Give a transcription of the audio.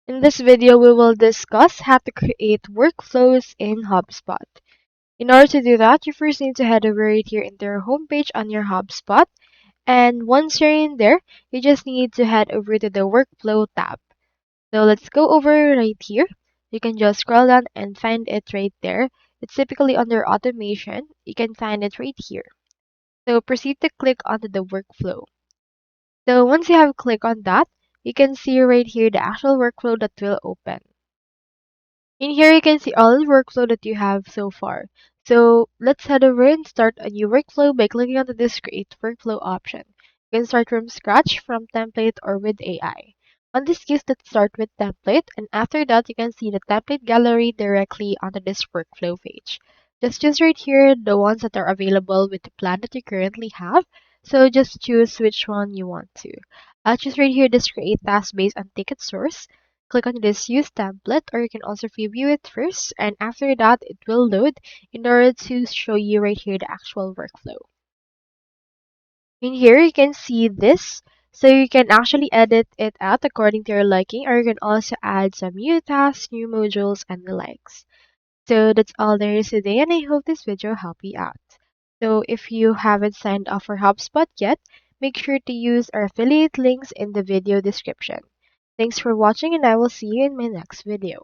In this video, we will discuss how to create workflows in HubSpot. In order to do that, you first need to head over right here into your homepage on your HubSpot. And once you're in there, you just need to head over to the workflow tab. So let's go over right here. You can just scroll down and find it right there. It's typically under automation. You can find it right here. So proceed to click onto the workflow. So once you have clicked on that, you can see right here the actual workflow that will open. In here, you can see all the workflow that you have so far. So let's head over and start a new workflow by clicking on this create workflow option. You can start from scratch, from template, or with AI. On this case, let's start with template, and after that, you can see the template gallery directly onto this workflow page. Just choose right here the ones that are available with the plan that you currently have. So just choose which one you want to. I'll choose right here this create task based on ticket source. Click on this use template, or you can also preview it first, and after that it will load in order to show you right here the actual workflow. In here you can see this, so you can actually edit it out according to your liking, or you can also add some new tasks, new modules, and the likes. So that's all there is today, and I hope this video helped you out. So if you haven't signed up for HubSpot yet, make sure to use our affiliate links in the video description. Thanks for watching, and I will see you in my next video.